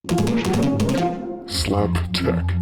Slap Tech.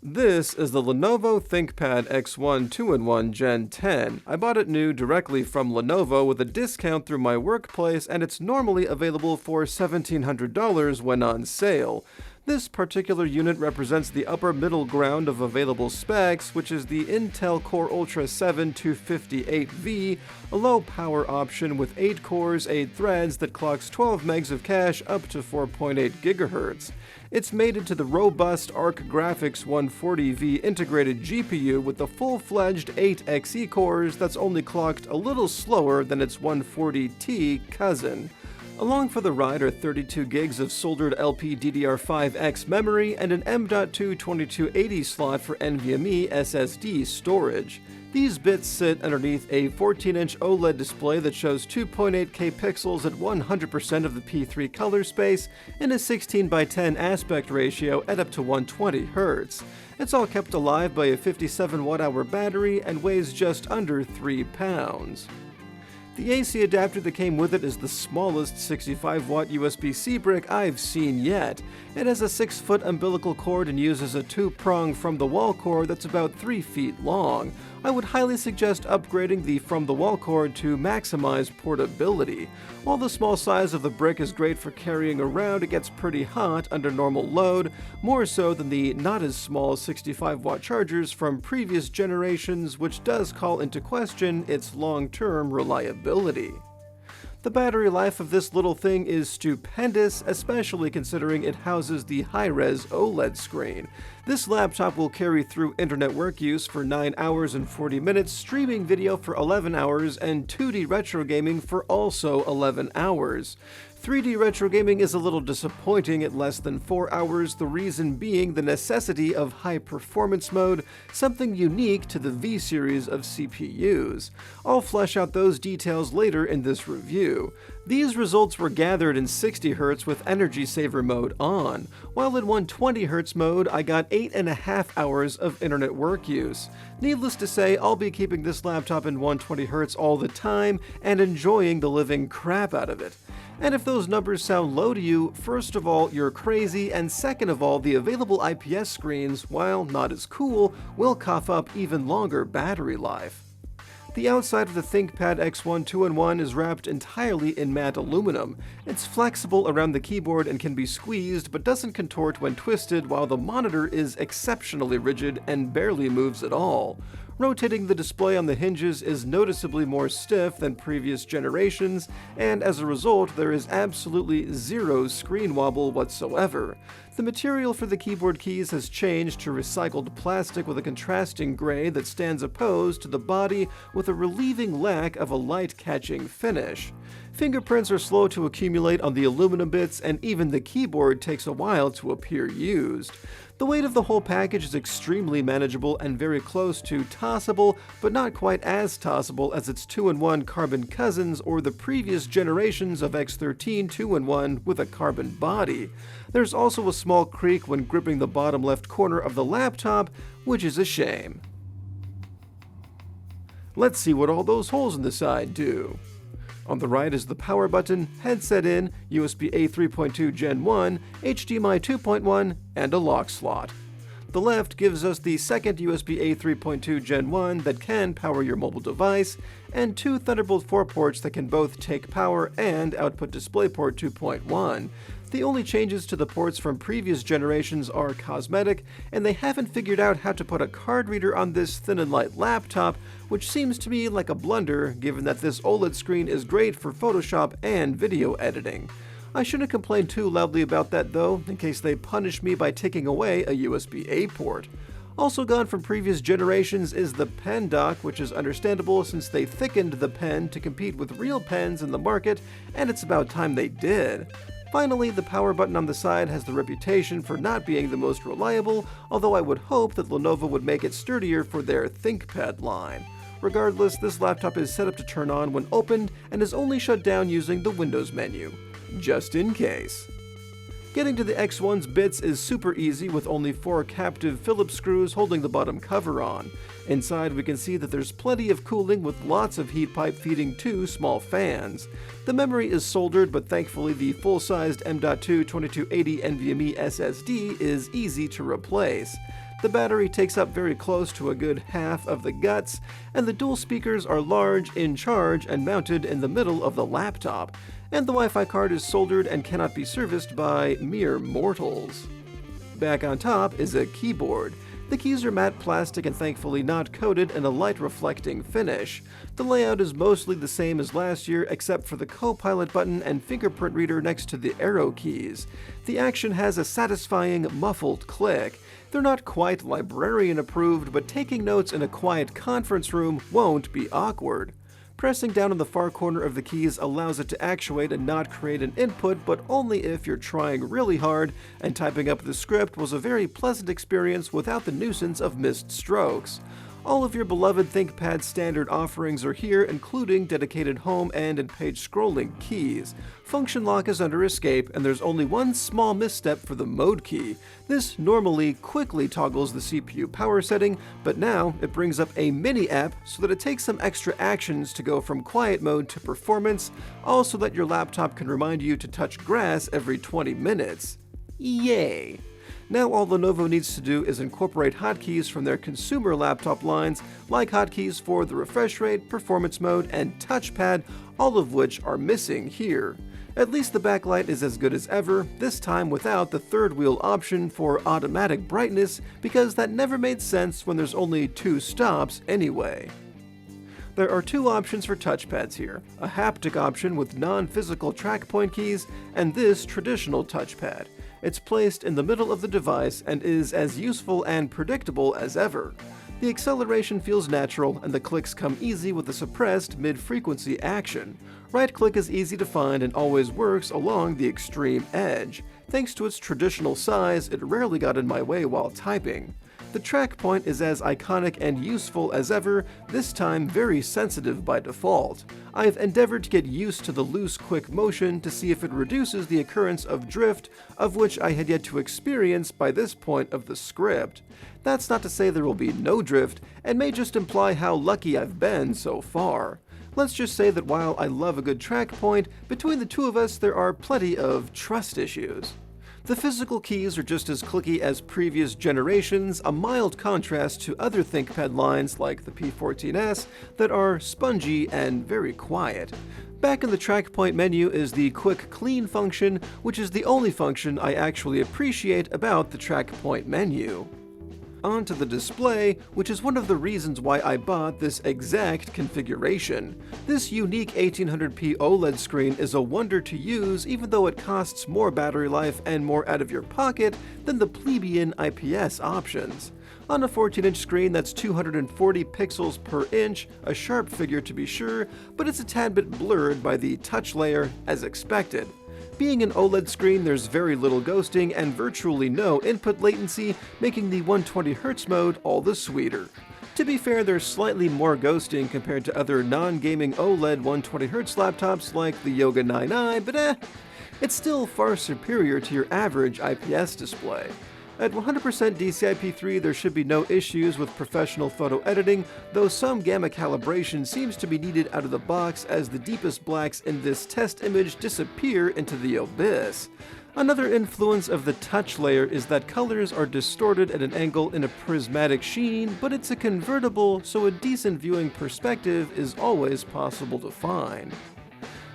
This is the Lenovo ThinkPad X1 2-in-1 Gen 10. I bought it new directly from Lenovo with a discount through my workplace, and it's normally available for $1,700 when on sale. This particular unit represents the upper middle ground of available specs, which is the Intel Core Ultra 7 258V, a low power option with 8 cores, 8 threads that clocks 12 megs of cache up to 4.8 GHz. It's mated to the robust Arc Graphics 140V integrated GPU with the full-fledged 8 Xe cores that's only clocked a little slower than its 140T cousin. Along for the ride are 32 gigs of soldered LPDDR5X memory and an M.2 2280 slot for NVMe SSD storage. These bits sit underneath a 14-inch OLED display that shows 2.8K pixels at 100% of the P3 color space and a 16:10 aspect ratio at up to 120 Hz. It's all kept alive by a 57 watt-hour battery and weighs just under 3 pounds. The AC adapter that came with it is the smallest 65-watt USB-C brick I've seen yet. It has a 6-foot umbilical cord and uses a 2-prong from-the-wall cord that's about 3 feet long. I would highly suggest upgrading the from-the-wall cord to maximize portability. While the small size of the brick is great for carrying around, it gets pretty hot under normal load, more so than the not-as-small 65-watt chargers from previous generations, which does call into question its long-term reliability. The battery life of this little thing is stupendous, especially considering it houses the high-res OLED screen. This laptop will carry through internet work use for 9 hours and 40 minutes, streaming video for 11 hours, and 2D retro gaming for also 11 hours. 3D retro gaming is a little disappointing at less than 4 hours, the reason being the necessity of high performance mode, something unique to the V series of CPUs. I'll flesh out those details later in this review. These results were gathered in 60 Hz with Energy Saver mode on, while in 120 Hz mode I got 8.5 hours of internet work use. Needless to say, I'll be keeping this laptop in 120 Hz all the time and enjoying the living crap out of it. And if those numbers sound low to you, first of all, you're crazy, and second of all, the available IPS screens, while not as cool, will cough up even longer battery life. The outside of the ThinkPad X1 2-in-1 is wrapped entirely in matte aluminum. It's flexible around the keyboard and can be squeezed, but doesn't contort when twisted, while the monitor is exceptionally rigid and barely moves at all. Rotating the display on the hinges is noticeably more stiff than previous generations, and as a result, there is absolutely zero screen wobble whatsoever. The material for the keyboard keys has changed to recycled plastic with a contrasting gray that stands opposed to the body with a relieving lack of a light-catching finish. Fingerprints are slow to accumulate on the aluminum bits, and even the keyboard takes a while to appear used. The weight of the whole package is extremely manageable and very close to tossable, but not quite as tossable as its 2-in-1 carbon cousins or the previous generations of X13 2-in-1 with a carbon body. There's also a small creak when gripping the bottom left corner of the laptop, which is a shame. Let's see what all those holes in the side do. On the right is the power button, headset in, USB-A 3.2 Gen 1, HDMI 2.1, and a lock slot. The left gives us the second USB-A 3.2 Gen 1 that can power your mobile device, and 2 Thunderbolt 4 ports that can both take power and output DisplayPort 2.1. The only changes to the ports from previous generations are cosmetic, and they haven't figured out how to put a card reader on this thin and light laptop, which seems to me like a blunder given that this OLED screen is great for Photoshop and video editing. I shouldn't complain too loudly about that though, in case they punish me by taking away a USB-A port. Also gone from previous generations is the pen dock, which is understandable since they thickened the pen to compete with real pens in the market, and it's about time they did. Finally, the power button on the side has the reputation for not being the most reliable, although I would hope that Lenovo would make it sturdier for their ThinkPad line. Regardless, this laptop is set up to turn on when opened and is only shut down using the Windows menu, just in case. Getting to the X1's bits is super easy with only 4 captive Phillips screws holding the bottom cover on. Inside we can see that there's plenty of cooling with lots of heat pipe feeding 2 small fans. The memory is soldered, but thankfully the full-sized M.2 2280 NVMe SSD is easy to replace. The battery takes up very close to a good half of the guts, and the dual speakers are large, in charge, and mounted in the middle of the laptop, and the Wi-Fi card is soldered and cannot be serviced by mere mortals. Back on top is a keyboard. The keys are matte plastic and thankfully not coated in a light reflecting finish. The layout is mostly the same as last year except for the Copilot button and fingerprint reader next to the arrow keys. The action has a satisfying muffled click. They're not quite librarian approved, but taking notes in a quiet conference room won't be awkward. Pressing down on the far corner of the keys allows it to actuate and not create an input, but only if you're trying really hard, and typing up the script was a very pleasant experience without the nuisance of missed strokes. All of your beloved ThinkPad standard offerings are here, including dedicated home and page scrolling keys. Function lock is under escape, and there's only one small misstep for the mode key. This normally quickly toggles the CPU power setting, but now it brings up a mini app so that it takes some extra actions to go from quiet mode to performance, also that your laptop can remind you to touch grass every 20 minutes. Yay! Now all Lenovo needs to do is incorporate hotkeys from their consumer laptop lines, like hotkeys for the refresh rate, performance mode, and touchpad, all of which are missing here. At least the backlight is as good as ever, this time without the third wheel option for automatic brightness, because that never made sense when there's only 2 stops anyway. There are 2 options for touchpads here, a haptic option with non-physical TrackPoint keys, and this traditional touchpad. It's placed in the middle of the device and is as useful and predictable as ever. The acceleration feels natural and the clicks come easy with a suppressed mid-frequency action. Right-click is easy to find and always works along the extreme edge. Thanks to its traditional size, it rarely got in my way while typing. The TrackPoint is as iconic and useful as ever, this time very sensitive by default. I've endeavored to get used to the loose, quick motion to see if it reduces the occurrence of drift, of which I had yet to experience by this point of the script. That's not to say there will be no drift, and may just imply how lucky I've been so far. Let's just say that while I love a good TrackPoint, between the 2 of us there are plenty of trust issues. The physical keys are just as clicky as previous generations, a mild contrast to other ThinkPad lines like the P14S that are spongy and very quiet. Back in the TrackPoint menu is the Quick Clean function, which is the only function I actually appreciate about the TrackPoint menu. Onto the display, which is one of the reasons why I bought this exact configuration. This unique 1800p OLED screen is a wonder to use, even though it costs more battery life and more out of your pocket than the plebeian IPS options. On a 14-inch screen that's 240 pixels per inch, a sharp figure to be sure, but it's a tad bit blurred by the touch layer, as expected. Being an OLED screen, there's very little ghosting and virtually no input latency, making the 120Hz mode all the sweeter. To be fair, there's slightly more ghosting compared to other non-gaming OLED 120Hz laptops like the Yoga 9i, but it's still far superior to your average IPS display. At 100% DCI-P3, there should be no issues with professional photo editing, though some gamma calibration seems to be needed out of the box as the deepest blacks in this test image disappear into the abyss. Another influence of the touch layer is that colors are distorted at an angle in a prismatic sheen, but it's a convertible, so a decent viewing perspective is always possible to find.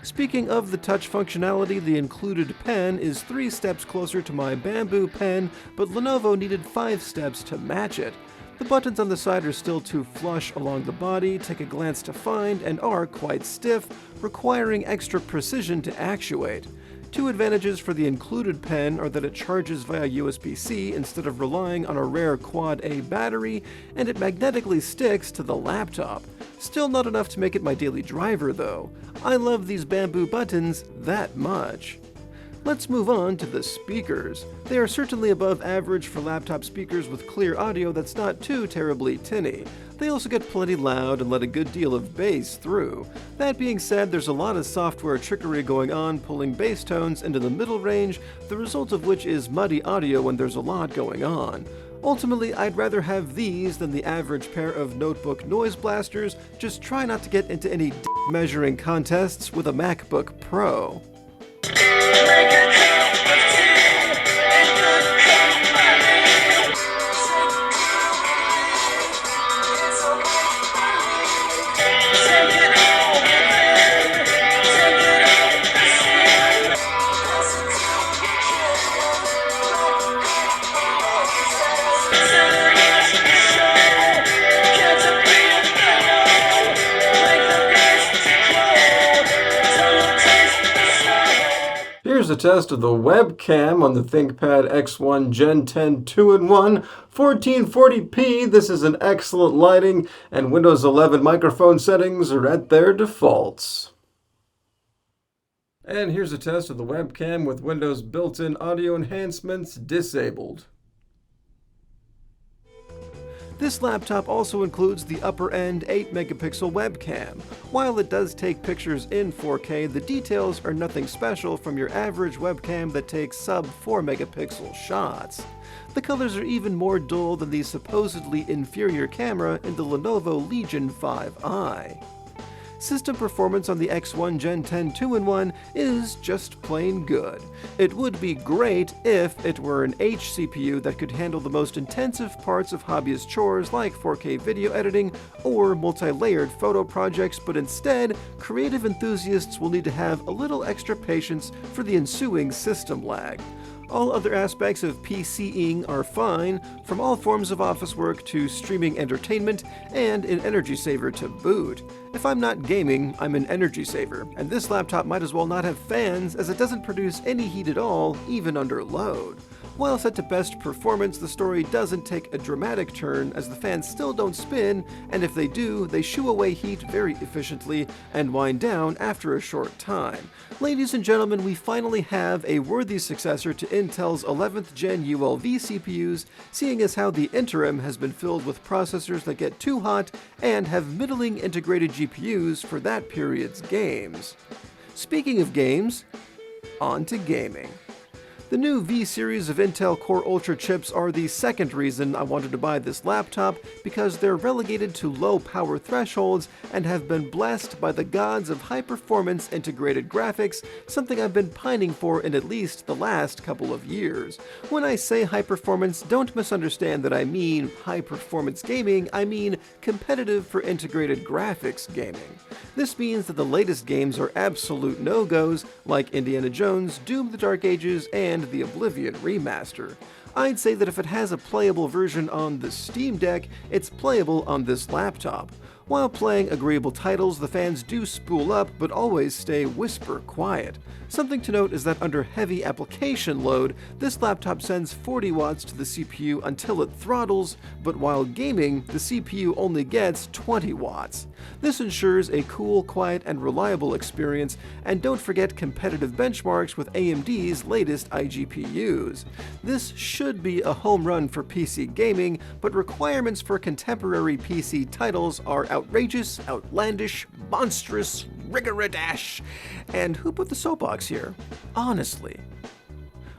Speaking of the touch functionality, the included pen is 3 steps closer to my bamboo pen, but Lenovo needed 5 steps to match it. The buttons on the side are still too flush along the body, take a glance to find, and are quite stiff, requiring extra precision to actuate. 2 advantages for the included pen are that it charges via USB-C instead of relying on a rare Quad-A battery, and it magnetically sticks to the laptop. Still not enough to make it my daily driver though. I love these bamboo buttons that much. Let's move on to the speakers. They are certainly above average for laptop speakers with clear audio that's not too terribly tinny. They also get plenty loud and let a good deal of bass through. That being said, there's a lot of software trickery going on pulling bass tones into the middle range, the result of which is muddy audio when there's a lot going on. Ultimately, I'd rather have these than the average pair of notebook noise blasters. Just try not to get into any measuring contests with a MacBook Pro. Here's a test of the webcam on the ThinkPad X1 Gen 10 2-in-1, 1440p. This is an excellent lighting, and Windows 11 microphone settings are at their defaults. And here's a test of the webcam with Windows built-in audio enhancements disabled. This laptop also includes the upper-end 8-megapixel webcam. While it does take pictures in 4K, the details are nothing special from your average webcam that takes sub-4-megapixel shots. The colors are even more dull than the supposedly inferior camera in the Lenovo Legion 5i. System performance on the X1 Gen 10 2-in-1 is just plain good. It would be great if it were an H CPU that could handle the most intensive parts of hobbyist chores like 4K video editing or multi-layered photo projects, but instead, creative enthusiasts will need to have a little extra patience for the ensuing system lag. All other aspects of PCing are fine, from all forms of office work to streaming entertainment, and an energy saver to boot. If I'm not gaming, I'm an energy saver, and this laptop might as well not have fans as it doesn't produce any heat at all, even under load. While set to best performance, the story doesn't take a dramatic turn as the fans still don't spin, and if they do, they shoo away heat very efficiently and wind down after a short time. Ladies and gentlemen, we finally have a worthy successor to Intel's 11th Gen ULV CPUs, seeing as how the interim has been filled with processors that get too hot and have middling integrated GPUs for that period's games. Speaking of games, on to gaming. The new V-series of Intel Core Ultra chips are the second reason I wanted to buy this laptop, because they're relegated to low power thresholds and have been blessed by the gods of high-performance integrated graphics, something I've been pining for in at least the last couple of years. When I say high performance, don't misunderstand that I mean high-performance gaming, I mean competitive for integrated graphics gaming. This means that the latest games are absolute no-goes, like Indiana Jones, Doom: The Dark Ages, and the Oblivion remaster. I'd say that if it has a playable version on the Steam Deck, it's playable on this laptop. While playing agreeable titles, the fans do spool up, but always stay whisper quiet. Something to note is that under heavy application load, this laptop sends 40 watts to the CPU until it throttles, but while gaming, the CPU only gets 20 watts. This ensures a cool, quiet, and reliable experience, and don't forget competitive benchmarks with AMD's latest iGPUs. This should be a home run for PC gaming, but requirements for contemporary PC titles are outrageous, outlandish, monstrous, rigoradash. And who put the soapbox here? Honestly.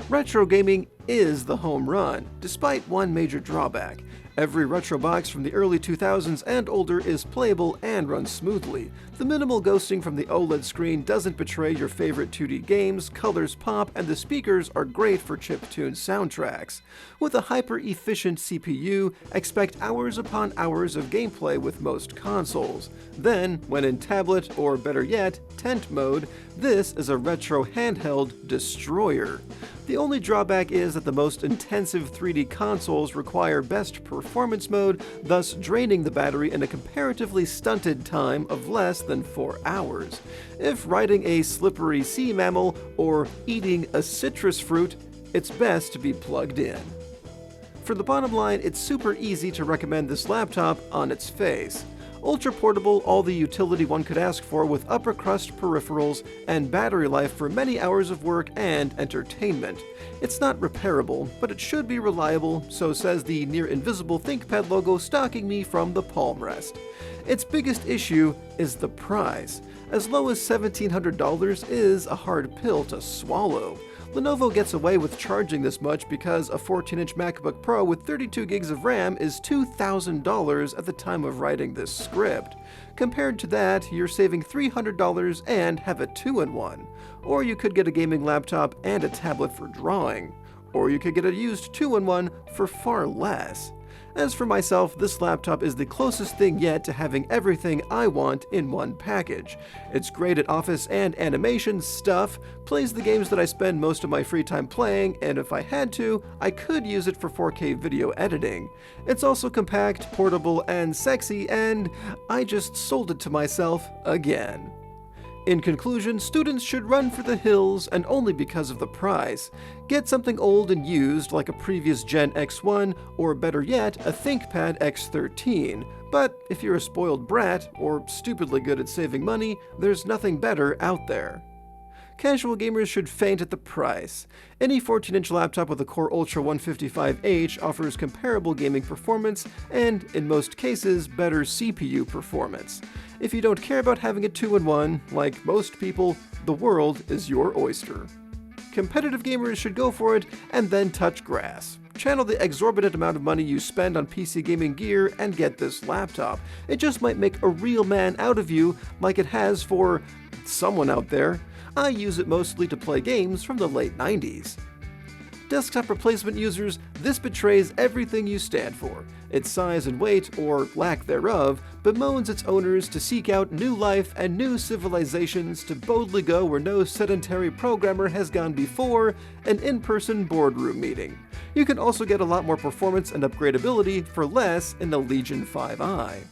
Retro gaming is the home run, despite one major drawback. Every retro box from the early 2000s and older is playable and runs smoothly. The minimal ghosting from the OLED screen doesn't betray your favorite 2D games, colors pop, and the speakers are great for chiptune soundtracks. With a hyper-efficient CPU, expect hours upon hours of gameplay with most consoles. Then, when in tablet, or better yet, tent mode, this is a retro handheld destroyer. The only drawback is that the most intensive 3D consoles require best performance mode, thus draining the battery in a comparatively stunted time of less than 4 hours. If riding a slippery sea mammal or eating a citrus fruit, it's best to be plugged in. For the bottom line, it's super easy to recommend this laptop on its face. Ultra portable, all the utility one could ask for with upper crust peripherals and battery life for many hours of work and entertainment. It's not repairable, but it should be reliable, so says the near-invisible ThinkPad logo stalking me from the palm rest. Its biggest issue is the price. As low as $1,700 is a hard pill to swallow. Lenovo gets away with charging this much because a 14-inch MacBook Pro with 32 gigs of RAM is $2,000 at the time of writing this script. Compared to that, you're saving $300 and have a 2-in-1. Or you could get a gaming laptop and a tablet for drawing. Or you could get a used 2-in-1 for far less. As for myself, this laptop is the closest thing yet to having everything I want in one package. It's great at office and animation stuff, plays the games that I spend most of my free time playing, and if I had to, I could use it for 4K video editing. It's also compact, portable, and sexy, and I just sold it to myself again. In conclusion, students should run for the hills, and only because of the price. Get something old and used like a previous Gen X1, or better yet, a ThinkPad X13. But if you're a spoiled brat, or stupidly good at saving money, there's nothing better out there. Casual gamers should faint at the price. Any 14-inch laptop with a Core Ultra 155H offers comparable gaming performance and, in most cases, better CPU performance. If you don't care about having a 2-in-1, like most people, the world is your oyster. Competitive gamers should go for it and then touch grass. Channel the exorbitant amount of money you spend on PC gaming gear and get this laptop. It just might make a real man out of you, like it has for someone out there. I use it mostly to play games from the late 90s. Desktop replacement users, this betrays everything you stand for. Its size and weight, or lack thereof, bemoans its owners to seek out new life and new civilizations, to boldly go where no sedentary programmer has gone before, an in-person boardroom meeting. You can also get a lot more performance and upgradability for less in the Legion 5i.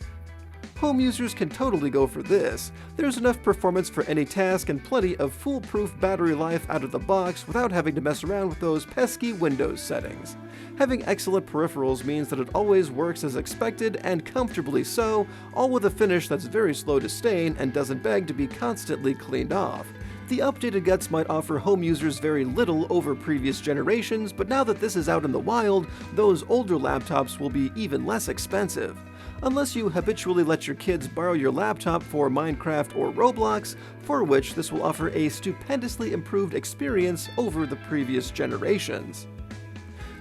Home users can totally go for this. There's enough performance for any task and plenty of foolproof battery life out of the box without having to mess around with those pesky Windows settings. Having excellent peripherals means that it always works as expected and comfortably so, all with a finish that's very slow to stain and doesn't beg to be constantly cleaned off. The updated guts might offer home users very little over previous generations, but now that this is out in the wild, those older laptops will be even less expensive. Unless you habitually let your kids borrow your laptop for Minecraft or Roblox, for which this will offer a stupendously improved experience over the previous generations.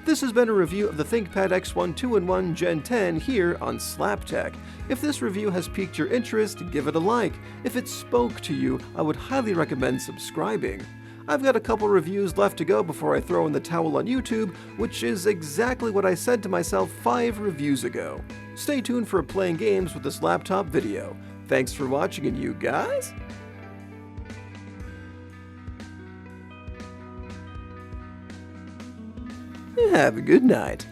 This has been a review of the ThinkPad X1 2-in-1 Gen 10 here on SlapTech. If this review has piqued your interest, give it a like. If it spoke to you, I would highly recommend subscribing. I've got a couple reviews left to go before I throw in the towel on YouTube, which is exactly what I said to myself 5 reviews ago. Stay tuned for playing games with this laptop video. Thanks for watching, and you guys? Have a good night.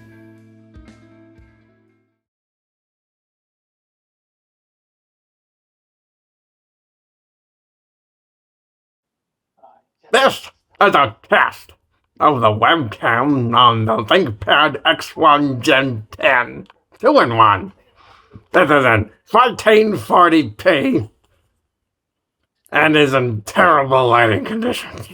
This is a test of the webcam on the ThinkPad X1 Gen 10 2-in-1. This is in 1440p and is in terrible lighting conditions.